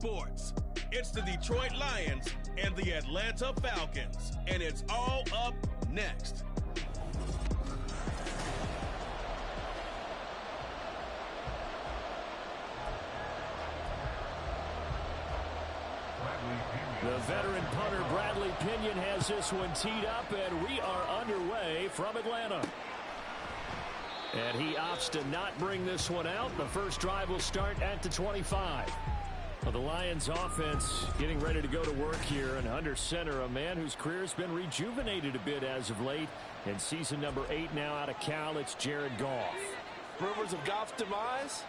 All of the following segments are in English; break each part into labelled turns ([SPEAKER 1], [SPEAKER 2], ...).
[SPEAKER 1] Sports. It's the Detroit Lions and the Atlanta Falcons, and it's all up next.
[SPEAKER 2] The veteran punter Bradley Pinion has this one teed up, and we are underway from Atlanta. And he opts to not bring this one out. The first drive will start at the 25. Well, the Lions offense getting ready to go to work here, and under center, a man whose career has been rejuvenated a bit as of late. In season number 8 now out of Cal, it's Jared Goff.
[SPEAKER 3] Rumors of Goff's demise?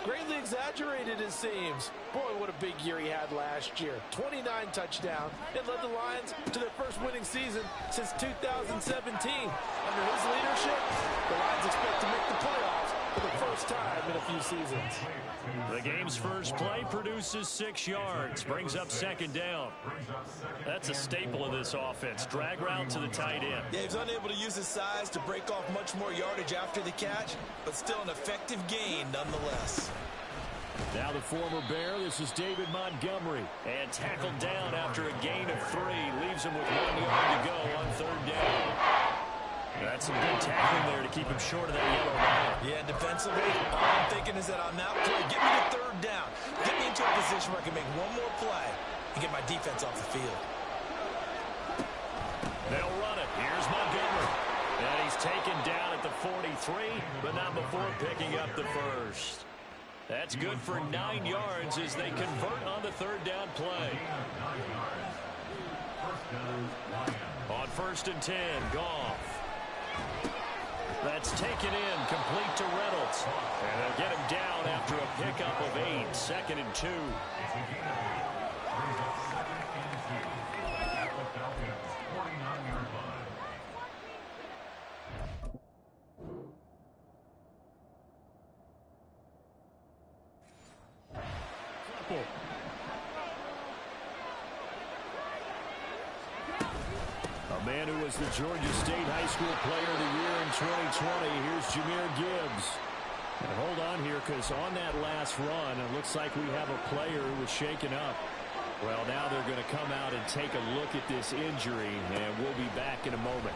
[SPEAKER 3] Greatly exaggerated, it seems. Boy, what a big year he had last year. 29 touchdowns and led the Lions to their first winning season since 2017. Under his leadership, the Lions expect to make the playoffs for the first time in a few seasons.
[SPEAKER 2] The game's first play produces 6 yards, brings up second down. That's a staple of this offense. Drag route to the tight end.
[SPEAKER 4] Yeah, he's unable to use his size to break off much more yardage after the catch, but still an effective gain nonetheless.
[SPEAKER 2] Now the former Bear, this is David Montgomery. And tackled down after a gain of 3. Leaves him with 1 yard to go on third down. That's some good tackling there to keep him short of that yellow line.
[SPEAKER 4] Yeah, defensively, all I'm thinking is that on that play, get me to third down. Get me into a position where I can make one more play and get my defense off the field.
[SPEAKER 2] They'll run it. Here's Montgomery. And he's taken down at the 43, but not before picking up the first. That's good for 9 yards as they convert on the third down play. On first and 10, Goff. That's taken in, complete to Reynolds. And they'll get him down after a pickup of 8, second and 2. A man who was the Georgia State High School Player of the Year in 2020. Here's Jahmyr Gibbs. And hold on here, because on that last run, it looks like we have a player who was shaken up. Well, now they're going to come out and take a look at this injury, and we'll be back in a moment.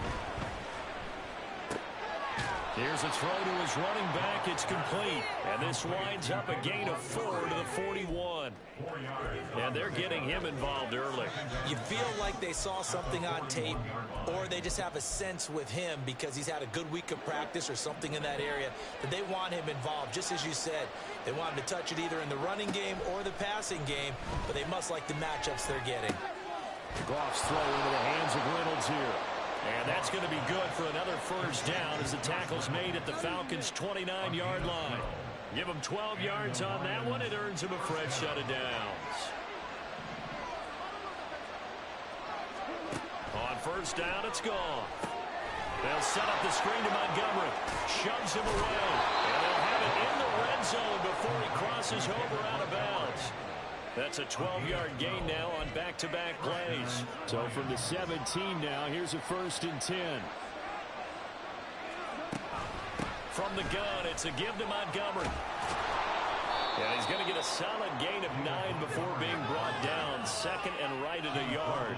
[SPEAKER 2] Here's a throw to his running back. It's complete. And this winds up a gain of 4 to the 41. And they're getting him involved early.
[SPEAKER 4] You feel like they saw something on tape, or they just have a sense with him because he's had a good week of practice or something in that area that they want him involved. Just as you said, they want him to touch it either in the running game or the passing game, but they must like the matchups they're getting.
[SPEAKER 2] Goff's throw into the hands of Reynolds here. And that's going to be good for another first down as the tackle's made at the Falcons' 29-yard line. Give him 12 yards on that one. It earns him a fresh set of downs. On first down, it's gone. They'll set up the screen to Montgomery. Shoves him away. And they'll have it in the red zone before he crosses over out of bounds. That's a 12-yard gain now on back-to-back plays. So from the 17 now, here's a first and 10. From the gun, it's a give to Montgomery. Yeah, he's going to get a solid gain of 9 before being brought down. Second and right at a yard.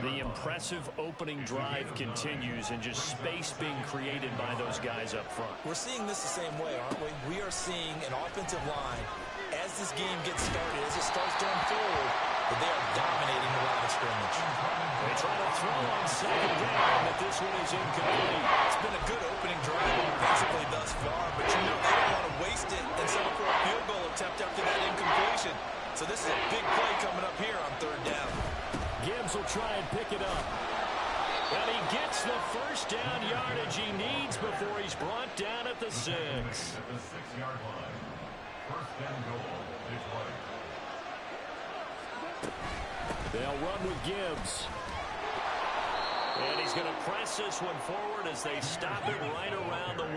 [SPEAKER 2] The impressive opening drive continues, and just space being created by those guys up front.
[SPEAKER 4] We're seeing this the same way, aren't we? We are seeing an offensive line, as this game gets started, as it starts to unfold, that they are dominating the line of scrimmage.
[SPEAKER 2] They try to throw on second down, but this one is incomplete.
[SPEAKER 4] It's been a good opening drive offensively thus far, but you know they don't want to waste it and settle for a field goal attempt after that incompletion. So this is a big play coming up here on third down.
[SPEAKER 2] Gibbs will try and pick it up. And he gets the first down yardage he needs before he's brought down at the 6.
[SPEAKER 5] At the 6-yard line. First and goal, Detroit.
[SPEAKER 2] They'll run with Gibbs. And he's going to press this one forward as they stop it right around the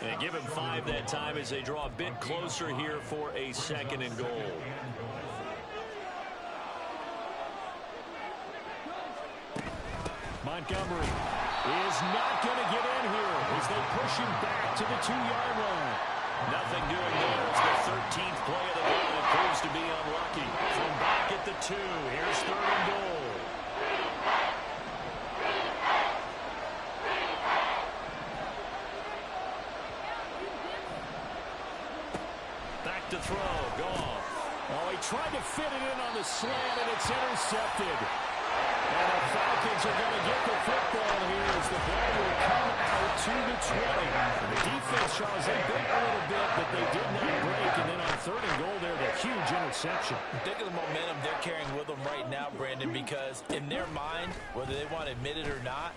[SPEAKER 2] 1. And give him 5 that time as they draw a bit closer here for a second and goal. Montgomery is not going to get in here as they push him back to the 2-yard line. Nothing doing there as the 13th play of the game proves to be unlucky. From back at the 2, here's 3rd and goal. Back to throw, Goff. Oh, he tried to fit it in on the slant, and it's intercepted. And the Falcons are going to get the football here as the ball will come out to the 20. And the defense, Charles, they bit a little bit, but they did not break. And then on 3rd and goal there, the huge interception.
[SPEAKER 4] Think of the momentum they're carrying with them right now, Brandon, because in their mind, whether they want to admit it or not,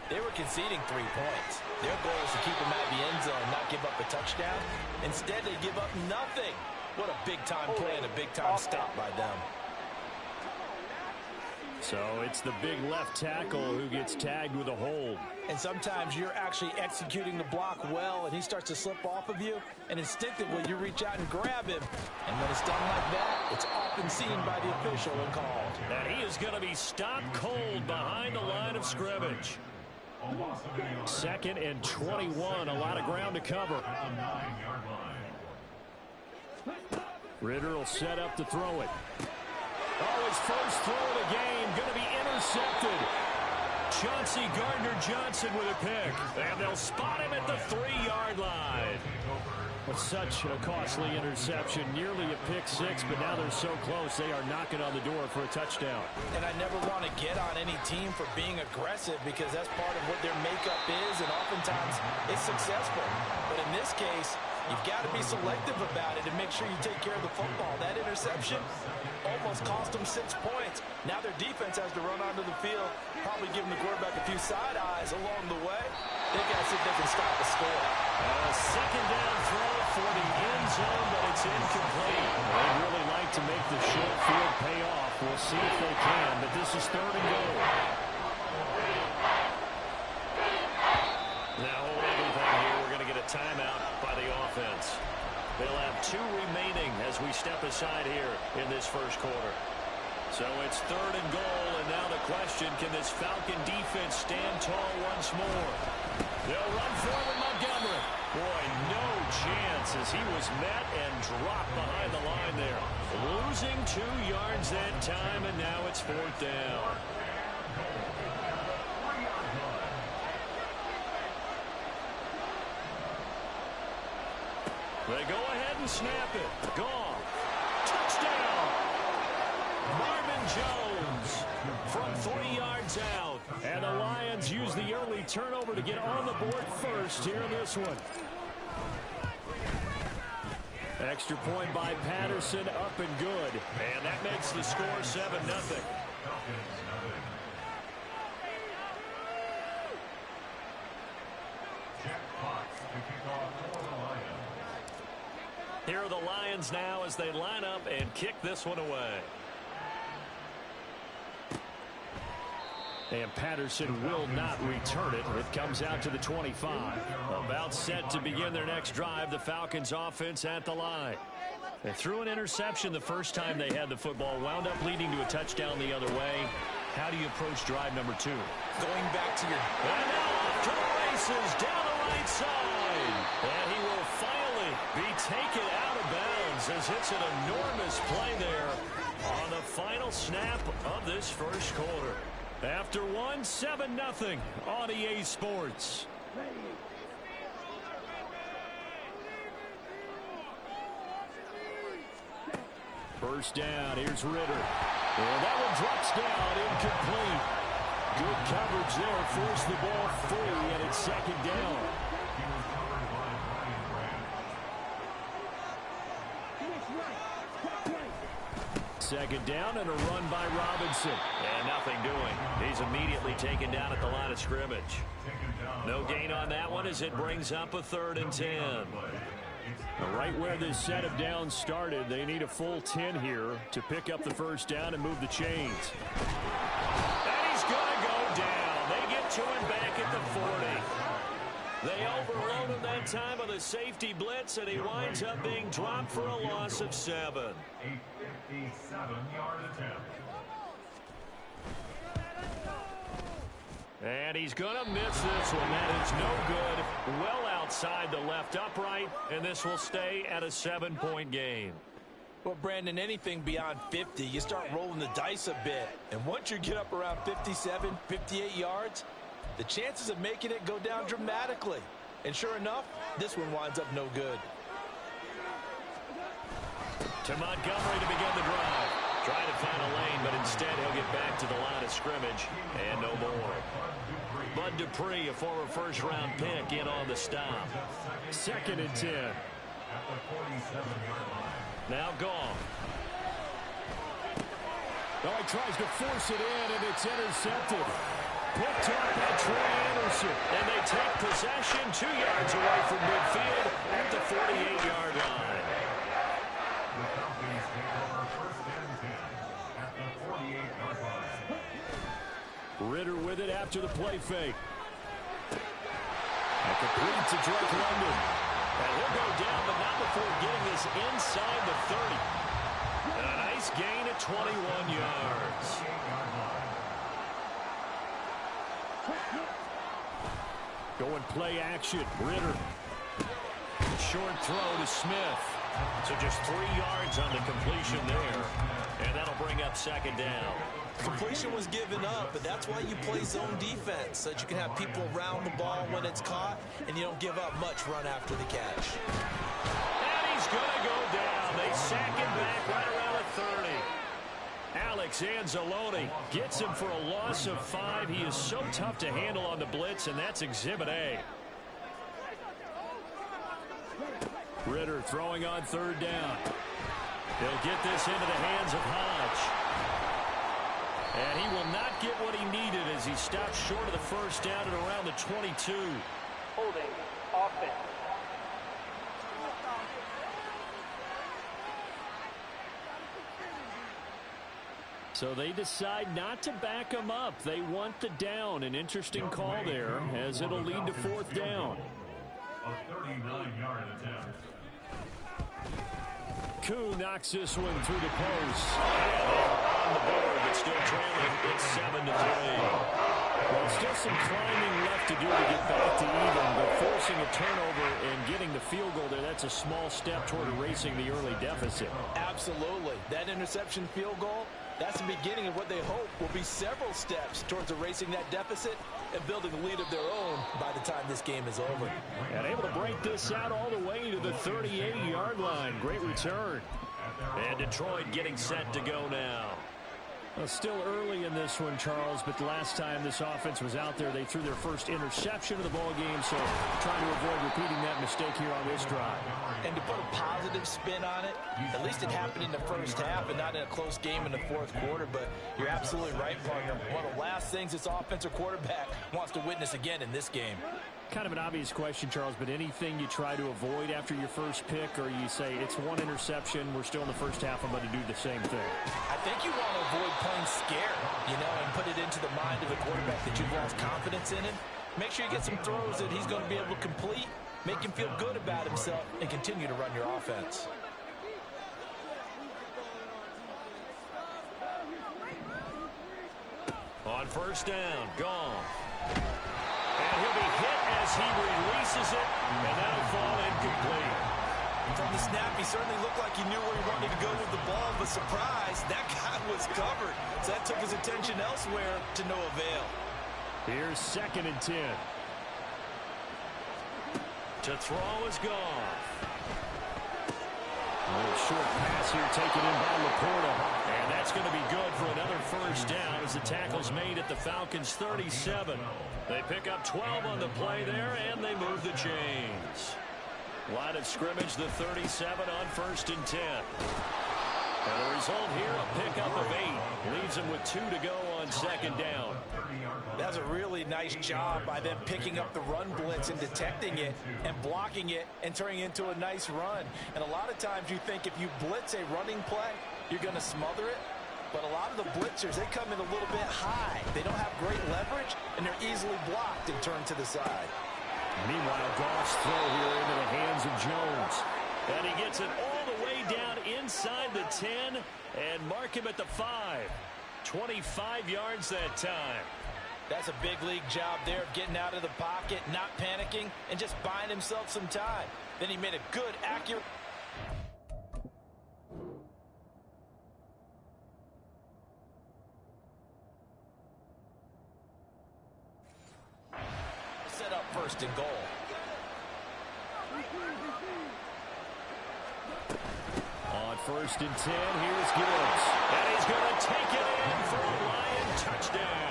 [SPEAKER 4] they were conceding 3 points. Their goal is to keep them at the end zone, not give up a touchdown. Instead, they give up nothing. What a big-time play and a big-time stop by them.
[SPEAKER 2] So it's the big left tackle who gets tagged with a hold.
[SPEAKER 4] And sometimes you're actually executing the block well, and he starts to slip off of you, and instinctively you reach out and grab him. And when it's done like that, it's often seen by the official and called.
[SPEAKER 2] And he is going to be stopped cold behind the line of scrimmage. 2nd and 21, a lot of ground to cover. Ritter will set up to throw it. Oh, his first throw of the game going to be intercepted. Chauncey Gardner-Johnson with a pick. And they'll spot him at the 3-yard line. With such a costly interception, nearly a pick 6, but now they're so close they are knocking on the door for a touchdown.
[SPEAKER 4] And I never want to get on any team for being aggressive because that's part of what their makeup is, and oftentimes it's successful. But in this case, you've got to be selective about it and make sure you take care of the football. That interception almost cost them 6 points. Now their defense has to run onto the field, probably giving the quarterback a few side eyes along the way. They got to see if they can stop the score.
[SPEAKER 2] A 2nd down throw for the end zone, but it's incomplete. They'd really like to make the short field pay off. We'll see if they can, but this is 3rd and goal. Now hold everything here. We're going to get a timeout by the offense. They'll have 2 remaining as we step aside here in this first quarter. So it's 3rd and goal, and now the question, can this Falcon defense stand tall once more? They'll run forward Montgomery. Boy, no chance as he was met and dropped behind the line there. Losing 2 yards that time, and now it's 4th down. They go ahead and snap it. Gone. Touchdown. Marvin Jones from 3 yards out. And the Lions use the early turnover to get on the board first here in this one. Extra point by Patterson, up and good. And that makes the score 7-0. Here are the Lions now as they line up and kick this one away. And Patterson will not return it. It comes out to the 25. About set to begin their next drive. The Falcons offense at the line. They threw an interception the first time they had the football. Wound up leading to a touchdown the other way. How do you approach drive number 2?
[SPEAKER 4] Going back to your...
[SPEAKER 2] And now off to the races down the right side. And he will finally be taken out of bounds as it's an enormous play there on the final snap of this first quarter. After 7-0 on EA Sports. First down, here's Ritter. And that one drops down, incomplete. Good coverage there, forced the ball free, and it's 2nd down. Second down and a run by Robinson. And nothing doing. He's immediately taken down at the line of scrimmage. No gain on that one as it brings up a 3rd and 10. Right where this set of downs started, they need a full 10 here to pick up the first down and move the chains. And he's going to go down. They get to him back at the 40. They overload him that time with a safety blitz, and he winds up being dropped for a loss of 7.
[SPEAKER 5] 57-yard attempt.
[SPEAKER 2] And he's going to miss this one. That is no good. Well outside the left upright, and this will stay at a 7-point game.
[SPEAKER 4] Well, Brandon, anything beyond 50, you start rolling the dice a bit. And once you get up around 57, 58 yards, the chances of making it go down dramatically. And sure enough, this one winds up no good.
[SPEAKER 2] To Montgomery to begin the drive. Trying to find a lane, but instead he'll get back to the line of scrimmage and no more. Bud Dupree, a former first-round pick, in on the stop. 2nd and 10. Now Goff.
[SPEAKER 6] Oh, he tries to force it in, and it's intercepted. Picked up by Trey Anderson.
[SPEAKER 2] And they take possession 2 yards away from midfield at the 48-yard line.
[SPEAKER 5] The Falcons take over 1st and 10 at the 48-yard line.
[SPEAKER 6] Ritter with it after the play fake. And complete to Drake London.
[SPEAKER 2] And he'll go down, but not before getting this inside the 30. And a nice gain at 21 yards.
[SPEAKER 6] Going play action. Ritter.
[SPEAKER 2] Short throw to Smith. So just 3 yards on the completion there. And that'll bring up 2nd down.
[SPEAKER 4] Completion was given up, but that's why you play zone defense, so that you can have people around the ball when it's caught, and you don't give up much run after the catch.
[SPEAKER 2] And he's going to go down. They sack him back right around the 30. Alex Anzalone gets him for a loss of 5. He is so tough to handle on the blitz, and that's Exhibit A.
[SPEAKER 6] Ritter throwing on 3rd down.
[SPEAKER 2] He'll get this into the hands of Hodge. And he will not get what he needed as he stopped short of the 1st down at around the 22.
[SPEAKER 7] Holding offense.
[SPEAKER 6] So they decide not to back him up. They want the down. An interesting call there, as it'll lead to 4th down.
[SPEAKER 5] A 39-yard attempt.
[SPEAKER 6] Koo knocks this one through the post.
[SPEAKER 2] On the board, but still trailing. It's 7-3.
[SPEAKER 6] Well, still some climbing left to do to get back to even, but forcing a turnover and getting the field goal there, that's a small step toward erasing the early deficit.
[SPEAKER 4] Absolutely. That interception field goal, that's the beginning of what they hope will be several steps towards erasing that deficit and building a lead of their own by the time this game is over.
[SPEAKER 6] And able to break this out all the way to the 38-yard line. Great return.
[SPEAKER 2] And Detroit getting set to go now.
[SPEAKER 6] Well, still early in this one, Charles, but the last time this offense was out there, they threw their first interception of the ball game, so trying to avoid repeating that mistake here on this drive.
[SPEAKER 4] And to put a positive spin on it, at least it happened in the 1st half and not in a close game in the 4th quarter, but you're absolutely right, partner. One of the last things this offensive quarterback wants to witness again in this game.
[SPEAKER 6] Kind of an obvious question, Charles, but anything you try to avoid after your first pick, or you say it's one interception, we're still in the 1st half, I'm going to do the same thing?
[SPEAKER 4] I think you want to avoid playing scared, and put it into the mind of a quarterback that you've lost confidence in him. Make sure you get some throws that he's going to be able to complete, make him feel good about himself, and continue to run your offense.
[SPEAKER 2] On 1st down, gone. And he'll be hit as he releases it, and that'll fall incomplete.
[SPEAKER 4] From the snap, he certainly looked like he knew where he wanted to go with the ball, but surprise, that guy was covered. So that took his attention elsewhere to no avail.
[SPEAKER 6] Here's 2nd and 10.
[SPEAKER 2] To throw is gone.
[SPEAKER 6] A little short pass here taken in by Laporta.
[SPEAKER 2] And that's going to be good for another 1st down as the tackle's made at the Falcons' 37. They pick up 12 on the play there, and they move the chains. Line of scrimmage, the 37 on 1st and 10. And the result here, a pickup of 8. Leaves them with 2 to go on 2nd down.
[SPEAKER 4] That's a really nice job by them picking up the run blitz and detecting it and blocking it and turning it into a nice run. And a lot of times you think if you blitz a running play, you're going to smother it. But a lot of the blitzers, they come in a little bit high. They don't have great leverage, and they're easily blocked and turned to the side.
[SPEAKER 6] Meanwhile, Goff's throw here into the hands of Jones.
[SPEAKER 2] And he gets it all the way down inside the 10 and mark him at the 5. 25 yards that time.
[SPEAKER 4] That's a big league job there of getting out of the pocket, not panicking, and just buying himself some time. Then he made a good, accurate... set up first and goal.
[SPEAKER 2] On first and 10, here's Gibbs. And he's going to take it in for a Lion touchdown.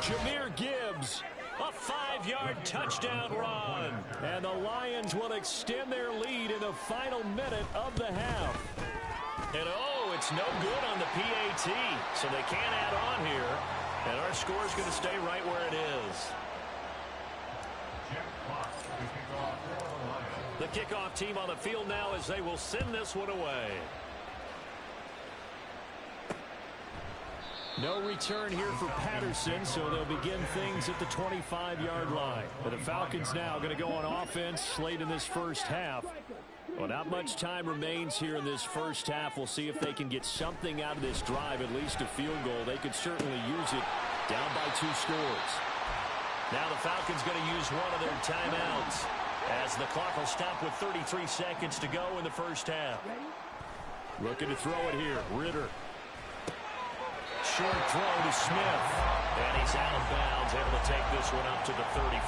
[SPEAKER 2] Jahmyr Gibbs, a 5-yard touchdown run. And the Lions will extend their lead in the final minute of the half. And oh, it's no good on the PAT, so they can't add on here. And our score is going to stay right where it is. The kickoff team on the field now as they will send this one away. No return here for Patterson, so they'll begin things at the 25-yard line. But the Falcons now going to go on offense late in this first half. Well, not much time remains here in this first half. We'll see if they can get something out of this drive, at least a field goal. They could certainly use it down by 2 scores. Now the Falcons going to use one of their timeouts as the clock will stop with 33 seconds to go in the first half. Looking to throw it here. Ritter. Short throw to Smith. And he's out of bounds, able to take this one up to the 35.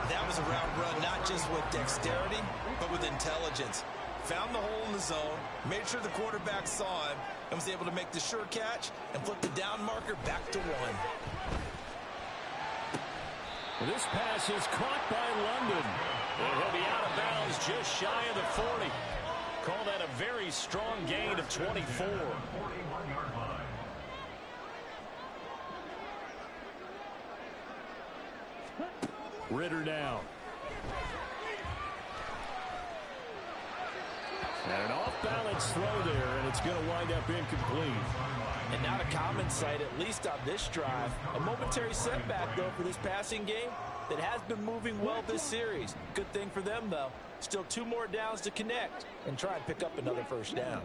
[SPEAKER 4] That was a route run, not just with dexterity, but with intelligence. Found the hole in the zone, made sure the quarterback saw him, and was able to make the sure catch and flip the down marker back to 1.
[SPEAKER 2] Well, this pass is caught by London. And he'll be out of bounds just shy of the 40. Call that a very strong gain of 24. Ritter down. And an off-balance throw there, and it's going to wind up incomplete.
[SPEAKER 3] And not a common sight, at least on this drive. A momentary setback, though, for this passing game that has been moving well this series. Good thing for them, though. Still 2 more downs to connect and try and pick up another first down.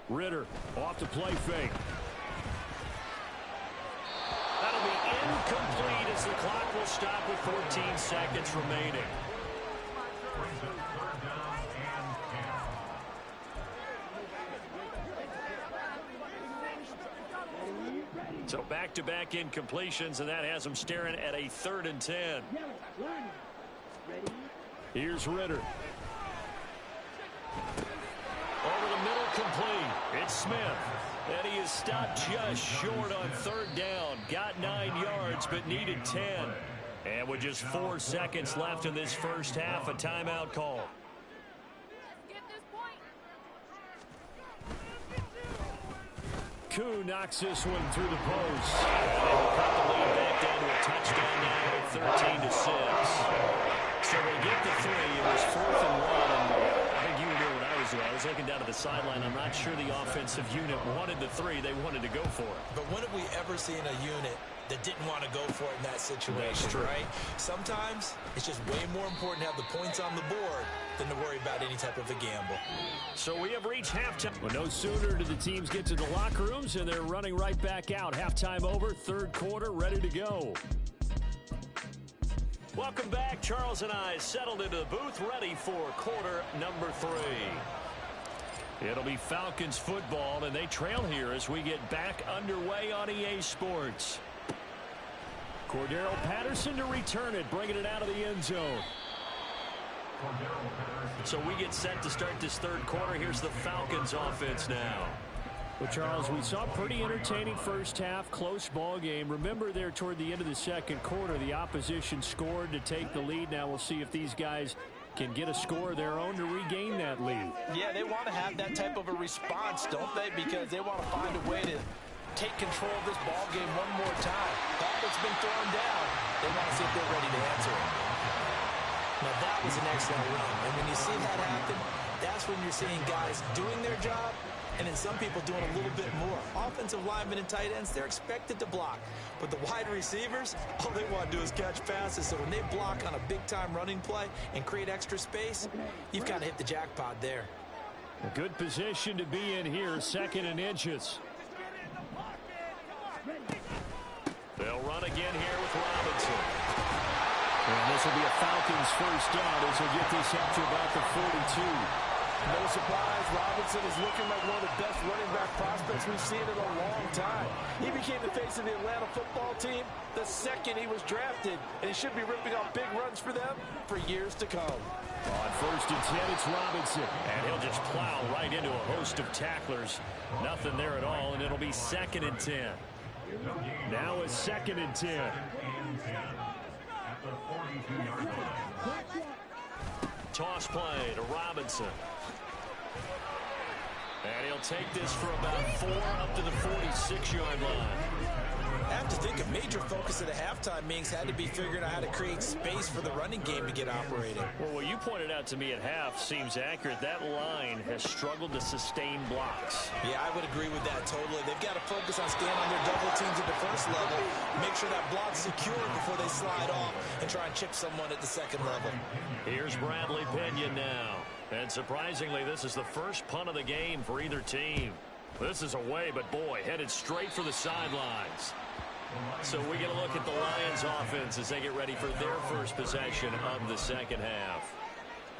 [SPEAKER 2] Ritter off the play fake. That'll be incomplete as the clock will stop with 14 seconds remaining. So back-to-back incompletions, and that has them staring at a 3rd and 10. Here's Ritter. Over the middle, complete. It's Smith. And he is stopped just short on 3rd down. Got 9 yards, but needed 10. And with just 4 seconds left in this first half, a timeout call. Koo knocks this one through the post. And they will cut the lead back down to a touchdown now at 13-6. So they get the 3. It was 4th and 1. And I think you knew what I was doing. I was looking down at the sideline. I'm not sure the offensive unit wanted the 3. They wanted to go for it.
[SPEAKER 4] But when have we ever seen a unit that didn't want to go for it in that situation, right? Sometimes it's just way more important to have the points on the board than to worry about any type of a gamble.
[SPEAKER 2] So we have reached halftime. Well, no sooner do the teams get to the locker rooms, and they're running right back out. Halftime over, 3rd quarter, ready to go. Welcome back. Charles and I settled into the booth, ready for quarter number 3. It'll be Falcons football, and they trail here as we get back underway on EA Sports. Cordero Patterson to return it, bringing it out of the end zone. So we get set to start this 3rd quarter. Here's the Falcons offense now. Well, Charles, we saw a pretty entertaining first half, close ball game. Remember there toward the end of the 2nd quarter, the opposition scored to take the lead. Now we'll see if these guys can get a score of their own to regain that lead.
[SPEAKER 3] Yeah, they want to have that type of a response, don't they? Because they want to find a way to take control of this ball game one more time. It's been thrown down. They want to see if they're ready to answer it. Now that was an excellent run. And when you see that happen, that's when you're seeing guys doing their job and then some people doing a little bit more. Offensive linemen and tight ends, they're expected to block. But the wide receivers, all they want to do is catch passes. So when they block on a big-time running play and create extra space, you've got to hit the jackpot there.
[SPEAKER 2] A good position to be in here, 2nd and inches.
[SPEAKER 6] And this will be a Falcons first down as they get this up to about the 42.
[SPEAKER 3] No surprise, Robinson is looking like one of the best running back prospects we've seen in a long time. He became the face of the Atlanta football team the second he was drafted, and he should be ripping off big runs for them for years to come.
[SPEAKER 6] On first and 10, it's Robinson. And he'll just plow right into a host of tacklers. Nothing there at all, and it'll be 2nd and 10. Now a 2nd and 10. Toss play to Robinson. And he'll take this for about 4 up to the 46-yard line.
[SPEAKER 4] I have to think a major focus at a halftime meetings had to be figuring out how to create space for the running game to get operating.
[SPEAKER 6] Well, what you pointed out to me at half seems accurate. That line has struggled to sustain blocks.
[SPEAKER 4] Yeah, I would agree with that totally. They've got to focus on staying on their double teams at the first level, make sure that block's secure before they slide off and try and chip someone at the second level.
[SPEAKER 6] Here's Bradley Pinion now. And surprisingly, this is the first punt of the game for either team. This is away, but boy, headed straight for the sidelines. So we get a look at the Lions offense as they get ready for their first possession of the second half.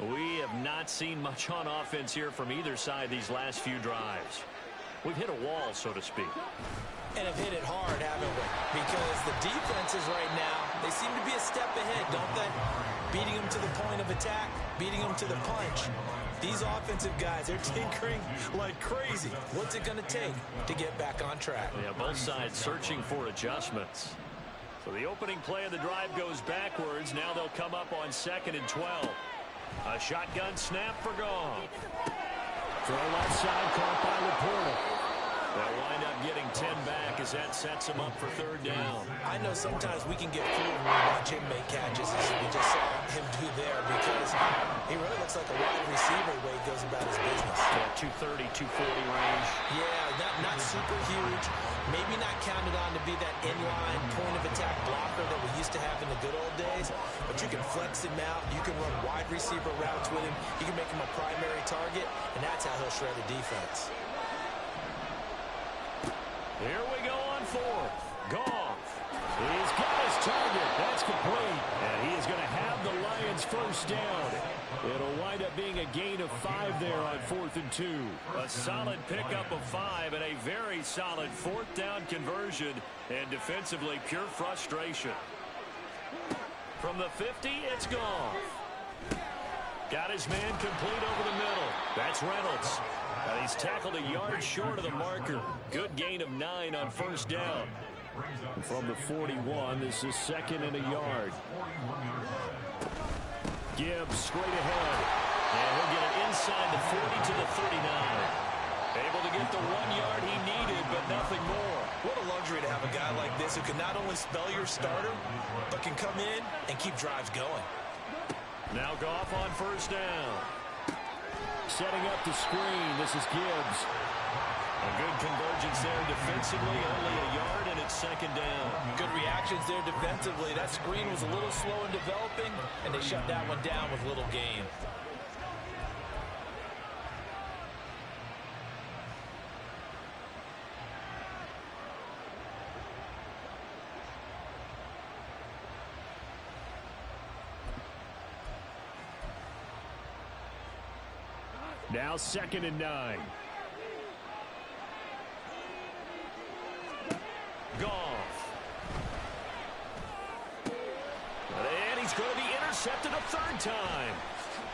[SPEAKER 6] We have not seen much on offense here from either side these last few drives. We've hit a wall, so to speak.
[SPEAKER 4] And have hit it hard, haven't we? Because the defenses right now, they seem to be a step ahead, don't they? Beating them to the point of attack, beating them to the punch. These offensive guys, they're tinkering like crazy. What's it going to take to get back on track?
[SPEAKER 6] Yeah, both sides searching for adjustments. So the opening play of the drive goes backwards. Now they'll come up on 2nd and 12. A shotgun snap for Goff.
[SPEAKER 2] Throw left side, caught by Laporta.
[SPEAKER 6] They'll wind up getting 10 back as that sets them up for 3rd down.
[SPEAKER 4] I know sometimes we can get fooled when we watch him make catches, as we just saw him do there, because he really looks like a wide receiver the way he goes about his business.
[SPEAKER 6] Yeah, 230, 240 range.
[SPEAKER 4] Yeah, not super huge. Maybe not counted on to be that inline point-of-attack blocker that we used to have in the good old days, but you can flex him out. You can run wide receiver routes with him. You can make him a primary target, and that's how he'll shred a defense.
[SPEAKER 6] Here we go on 4th. Goff. He's got his target. That's complete. And he is going to have the Lions first down. It'll wind up being a gain of 5 there on 4th and 2. A solid pickup of 5 and a very solid 4th down conversion. And defensively, pure frustration. From the 50, it's Goff. Got his man complete over the middle. That's Reynolds. And he's tackled a yard short of the marker. Good gain of 9 on first down.
[SPEAKER 2] From the 41, this is 2nd and a yard.
[SPEAKER 6] Gibbs straight ahead. And he'll get it inside the 40 to the 39. Able to get the 1 yard he needed, but nothing more.
[SPEAKER 4] What a luxury to have a guy like this who can not only spell your starter, but can come in and keep drives going.
[SPEAKER 6] Now Goff on first down.
[SPEAKER 2] Setting up the screen, this is Gibbs.
[SPEAKER 6] A good convergence there defensively, only a yard, and it's 2nd down.
[SPEAKER 4] Good reactions there defensively. That screen was a little slow in developing, and they shut that one down with little gain.
[SPEAKER 2] Now 2nd and 9.
[SPEAKER 6] Goff. And he's going to be intercepted a 3rd time.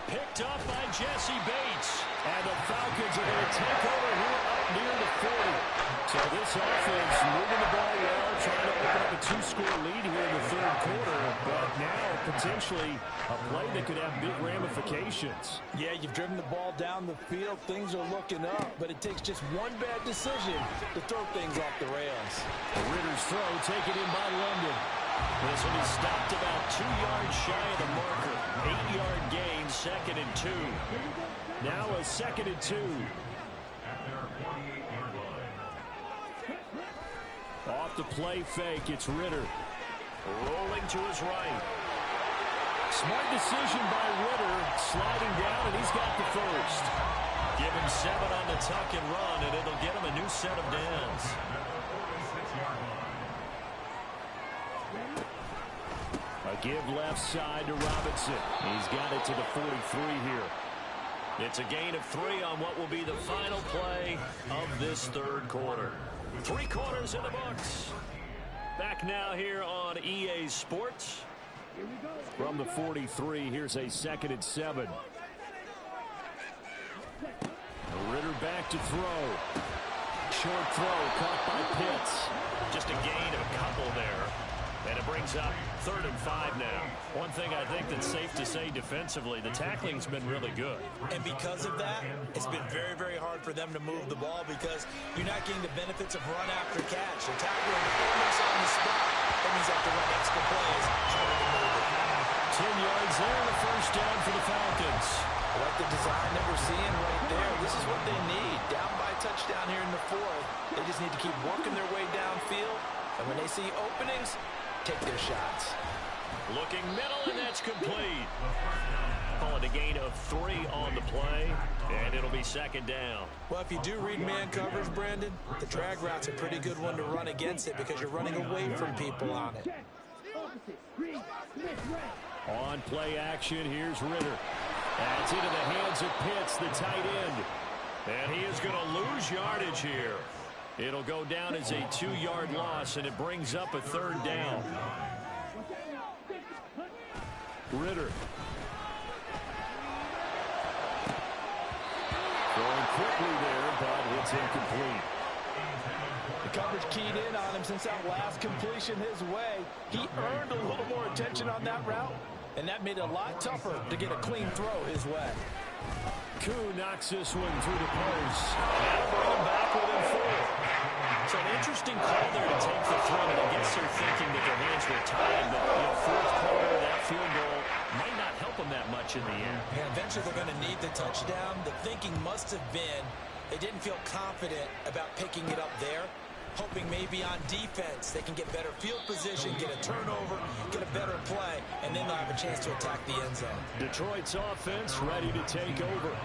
[SPEAKER 6] Picked up by Jesse Bates.
[SPEAKER 2] And the Falcons are going to take over here up near the 40. So this offense moving the ball well, trying to open up a 2-score lead here in the 3rd quarter. But now potentially a play that could have big ramifications.
[SPEAKER 3] Yeah, you've driven the ball down the field. Things are looking up, but it takes just one bad decision to throw things off the rails.
[SPEAKER 2] Ritter's throw taken in by London.
[SPEAKER 6] This will be stopped about 2 yards shy of the marker. 8-yard gain, 2nd and 2.
[SPEAKER 2] Now a 2nd and 2. Off the play fake, it's Ritter.
[SPEAKER 6] Rolling to his right.
[SPEAKER 2] Smart decision by Ritter, sliding down, and he's got the first.
[SPEAKER 6] Give him 7 on the tuck and run, and it'll get him a new set of downs.
[SPEAKER 2] A give left side to Robinson. He's got it to the 43 here. It's a gain of 3 on what will be the final play of this third quarter. 3 quarters in the books. Back now here on EA Sports. From the 43, here's a 2nd and 7. Ritter back to throw. Short throw caught by Pitts. Just a gain of a couple there. And it brings up 3rd and 5 now. One thing I think that's safe to say defensively, the tackling's been really good.
[SPEAKER 4] And because of that, it's been very, very hard for them to move the ball because you're not getting the benefits of run after catch. They're tackling almost on the spot. That means they have to run extra plays. Harder to move it.
[SPEAKER 2] 10 yards there, the first down for the Falcons.
[SPEAKER 3] I like the design that we're seeing right there. This is what they need. Down by touchdown here in the 4th. They just need to keep working their way downfield. And when they see openings, take their shots.
[SPEAKER 2] Looking middle, and that's complete. Call it a gain of 3 on the play, and it'll be 2nd down.
[SPEAKER 4] Well, if you do read man coverage, Brandon, the drag route's a pretty good one to run against it because you're running away from people on it.
[SPEAKER 2] On play action, here's Ritter. That's into the hands of Pitts, the tight end. And he is going to lose yardage here. It'll go down as a 2-yard loss, and it brings up a 3rd down. Ritter. Going quickly there, but it's incomplete.
[SPEAKER 3] The coverage keyed in on him since that last completion his way. He earned a little more attention on that route, and that made it a lot tougher to get a clean throw his way.
[SPEAKER 2] Koo knocks this one through the post. That'll bring him back within 4.
[SPEAKER 6] So an interesting call there to take the throw. I guess they're thinking that their hands were tied, but 4th quarter, that field goal might not help them that much in the end.
[SPEAKER 4] Yeah, eventually they're going to need the touchdown. The thinking must have been they didn't feel confident about picking it up there, hoping maybe on defense they can get better field position, get a turnover, get a better play, and then they'll have a chance to attack the end zone.
[SPEAKER 2] Detroit's offense ready to take over.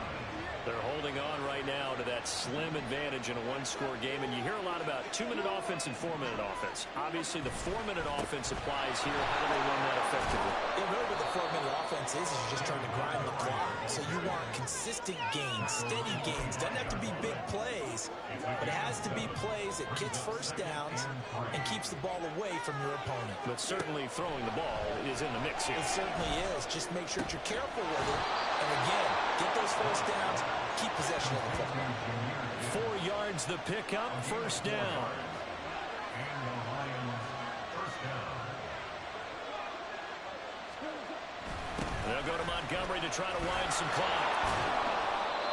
[SPEAKER 2] They're holding on right now to that slim advantage in a 1-score game, and you hear a lot about 2-minute offense and 4-minute offense. Obviously, the 4-minute offense applies here. How do they run that effectively?
[SPEAKER 4] Yeah, really what the 4-minute offense is you're just trying to grind the clock. So you want consistent gains, steady gains. Doesn't have to be big plays, but it has to be plays that gets first downs and keeps the ball away from your opponent.
[SPEAKER 2] But certainly throwing the ball is in the mix here.
[SPEAKER 4] It certainly is. Just make sure that you're careful with it. And again, get those first downs, keep possession of the football.
[SPEAKER 2] 4 yards the pickup, first down. They'll go to Montgomery to try to wind some clock.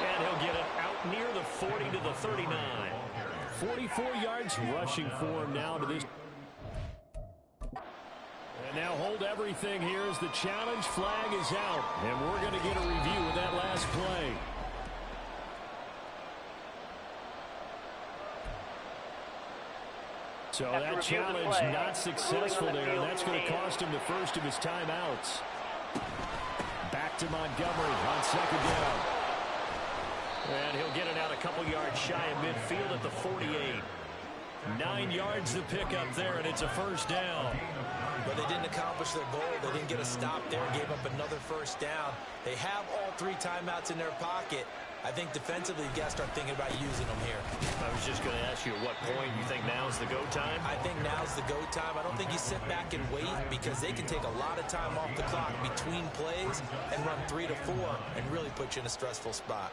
[SPEAKER 2] And he'll get it out near the 40 to the 39. 44 yards rushing for him now to this. And now hold everything here as the challenge flag is out. And we're going to get a review of that last play. So that challenge not successful there, and that's going to cost him the first of his timeouts. Back to Montgomery on 2nd down. And he'll get it out a couple yards shy of midfield at the 48. 9 yards to pick up there, and it's a first down.
[SPEAKER 4] But they didn't accomplish their goal. They didn't get a stop there, gave up another first down. They have all 3 timeouts in their pocket. I think defensively, you got to start thinking about using them here.
[SPEAKER 2] I was just going to ask you at what point you think now's the go time?
[SPEAKER 4] I think now's the go time. I don't think you sit back and wait because they can take a lot of time off the clock between plays and run 3 to 4 and really put you in a stressful spot.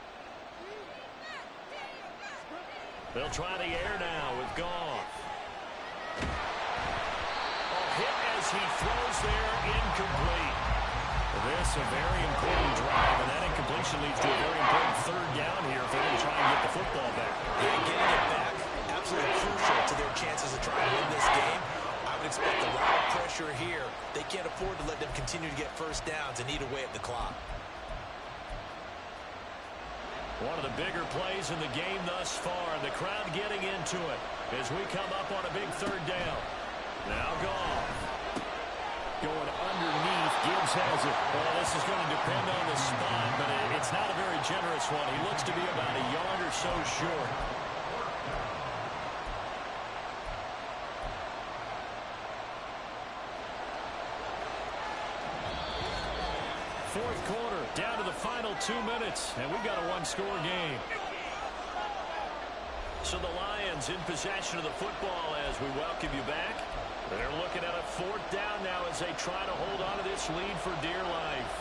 [SPEAKER 2] They'll try the air now with Goff. A hit as he throws there, incomplete. This a very important drive, and that incompletion leads to a very important 3rd down here if they're going to try and get the football back.
[SPEAKER 4] Yeah, getting it back, absolutely crucial to their chances of trying to win this game. I would expect a lot of pressure here. They can't afford to let them continue to get first downs and eat away at the clock.
[SPEAKER 2] One of the bigger plays in the game thus far, and the crowd getting into it as we come up on a big 3rd down. Now Goff. Going underneath, Gibbs has it. Well, this is going to depend on the spot, but it's not a very generous one. He looks to be about a yard or so short. fourth quarter, down to the final 2 minutes, and we've got a one-score game. So the Lions in possession of the football as we welcome you back. They're looking at a fourth down now as they try to hold on to this lead for dear life.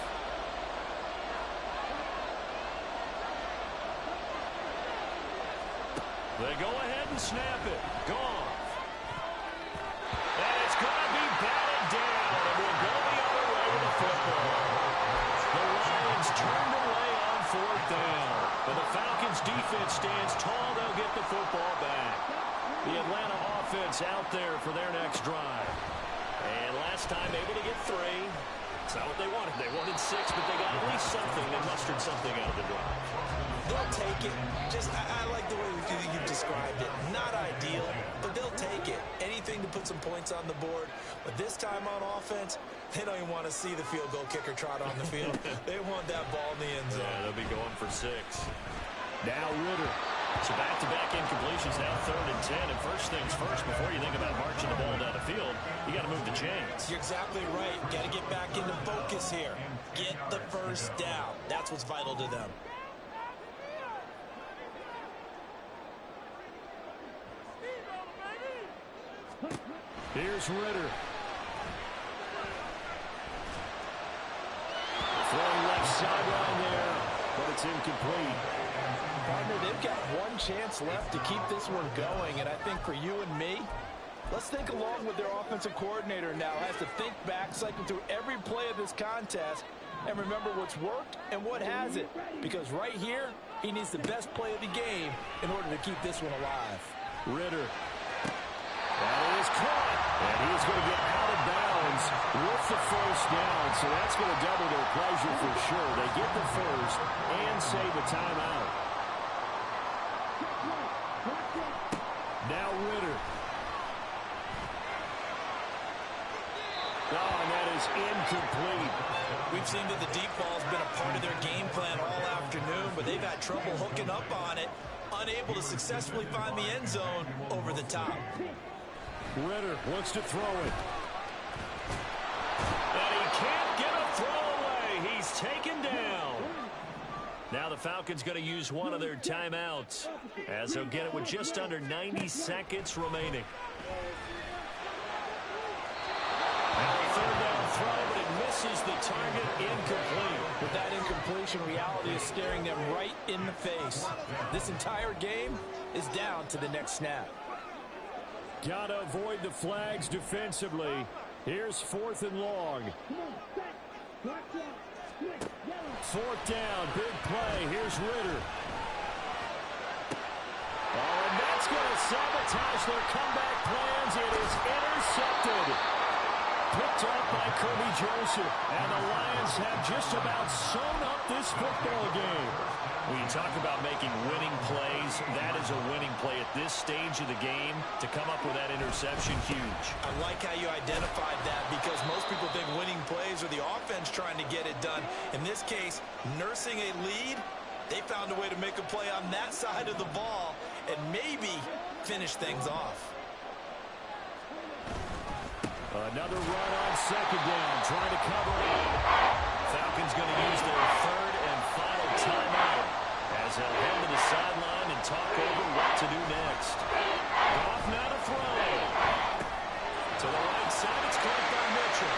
[SPEAKER 2] They go ahead and snap it. Gone. And it's going to be batted down, and we'll go the other way with the football. The Lions turned away on fourth down. But the Falcons defense stands tall. They'll get the football back. The Atlanta offense out there for their next drive. And last time able to get 3. It's not what they wanted. They wanted 6, but they got at least something. They mustered something out of the drive.
[SPEAKER 4] They'll take it. I like the way you described it. Not ideal, but they'll take it. Anything to put some points on the board. But this time on offense, they don't even want to see the field goal kicker trot on the field. They want that ball in the end zone.
[SPEAKER 2] Yeah, they'll be going for 6. Now Ritter. So back-to-back incompletions, now 3rd and 10. And first things first, before you think about marching the ball down the field, you got to move the chains.
[SPEAKER 4] You're exactly right. Got to get back into focus here. Get the first down. That's what's vital to them.
[SPEAKER 2] Here's Ritter. Throwing left sideline there, but it's incomplete.
[SPEAKER 3] Partner, they've got one chance left to keep this one going, and I think for you and me, let's think along with their offensive coordinator now. Has to think back, cycle through every play of this contest, and remember what's worked and what hasn't. Because right here, he needs the best play of the game in order to keep this one alive.
[SPEAKER 2] Ritter. That is caught. And he is going to get out of bounds with the first down. So that's going to double their pleasure for sure. They get the first and save a timeout. Now Ritter. Oh, and that is incomplete.
[SPEAKER 4] We've seen that the deep ball has been a part of their game plan all afternoon, but they've had trouble hooking up on it, unable to successfully find the end zone over the top.
[SPEAKER 2] Ritter wants to throw it. And he can't get a throw away. He's taken down. Now the Falcons going to use one of their timeouts as they'll get it with just under 90 seconds remaining. Now a third down throw, but it misses the target, incomplete.
[SPEAKER 3] With that incompletion, reality is staring them right in the face. This entire game is down to the next snap.
[SPEAKER 2] Got to avoid the flags defensively. Here's 4th and long. 4th down, big play. Here's Ritter. Oh, and that's going to sabotage their comeback plans. It is intercepted. Picked up by Kirby Joseph. And the Lions have just about sewn up this football game. When you talk about making winning plays, that is a winning play at this stage of the game. To come up with that interception, huge.
[SPEAKER 4] I like how you identified that because most people think winning plays are the offense trying to get it done. In this case, nursing a lead, they found a way to make a play on that side of the ball and maybe finish things off.
[SPEAKER 2] Another run on 2nd down, trying to cover it. Falcons going to use their 3rd and final timeout as they'll head to the sideline and talk over what to do next. Goff now to throw. To the right side, it's caught by Mitchell.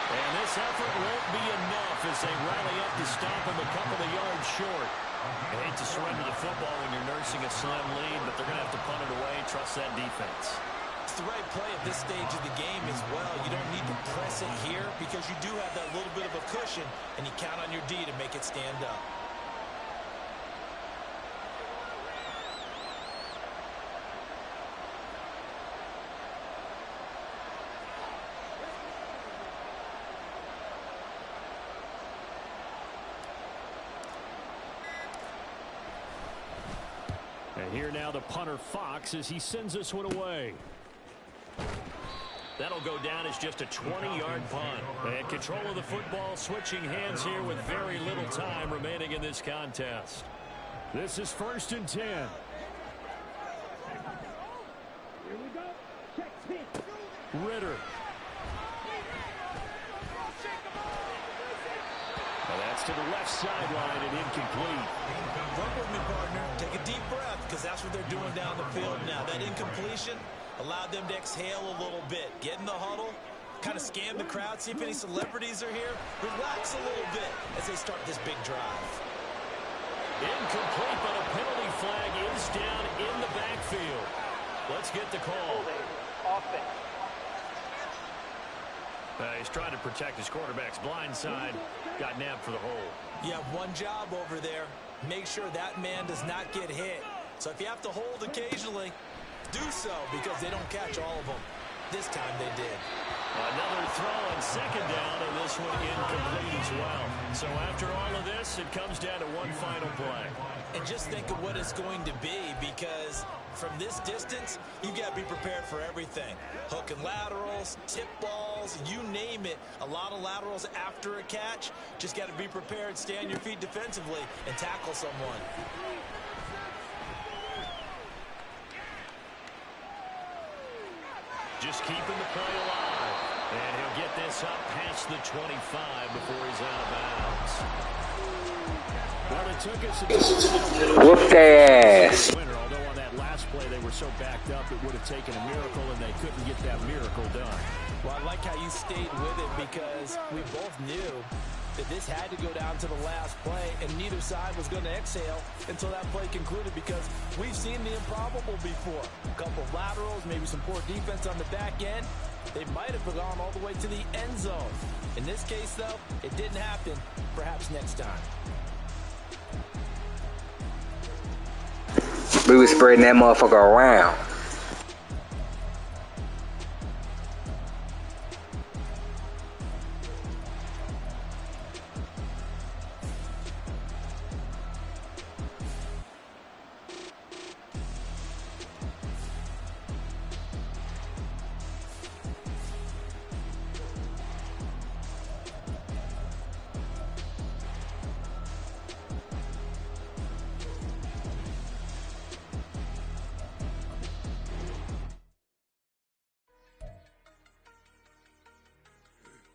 [SPEAKER 2] And this effort won't be enough as they rally up to stop him a couple of yards short. I hate to surrender the football when you're nursing a slim lead, but they're going to have to punt it away and trust that defense.
[SPEAKER 4] It's the right play at this stage of the game as well. You don't need to press it here because you do have that little bit of a cushion, and you count on your D to make it stand up.
[SPEAKER 2] And here now the punter Fox as he sends this one away. That'll go down as just a 20-yard punt. And control of the football switching hands here with very little time remaining in this contest. This is 1st and 10.
[SPEAKER 8] Here we go. Check pitch.
[SPEAKER 2] Ritter. Well, That's to the left sideline and incomplete.
[SPEAKER 4] Work with me, partner. Take a deep breath, because that's what they're doing down the field now. That incompletion allowed them to exhale a little bit. Get in the huddle, kind of scan the crowd, see if any celebrities are here. Relax a little bit as they start this big drive.
[SPEAKER 2] Incomplete, but a penalty flag is down in the backfield. Let's get the call.
[SPEAKER 7] Holding. Offense.
[SPEAKER 2] He's trying to protect his quarterback's blind side. Got nabbed for the hole.
[SPEAKER 4] You have one job over there. Make sure that man does not get hit. So if you have to hold occasionally, do so, because they don't catch all of them. This time they did.
[SPEAKER 2] Another throw on second down, and this one incomplete as well. So after all of this, it comes down to one final play.
[SPEAKER 4] And just think of what it's going to be, because from this distance, you've got to be prepared for everything. Hook and laterals, tip balls, you name it. A lot of laterals after a catch. Just got to be prepared, stay on your feet defensively, and tackle someone.
[SPEAKER 2] Just keeping the play alive. And he'll get this up past the 25 before he's out of bounds. Well, it took us
[SPEAKER 9] Whoop their ass.
[SPEAKER 2] Winner, although on that last play they were so backed up it would have taken a miracle, and they couldn't get that miracle done.
[SPEAKER 3] Well, I like how you stayed with it, because we both knew that this had to go down to the last play, and neither side was going to exhale until that play concluded, because we've seen the improbable before. A couple of laterals, maybe some poor defense on the back end. They might have gone all the way to the end zone. In this case, though, it didn't happen. Perhaps next time.
[SPEAKER 9] We was spreading that motherfucker around.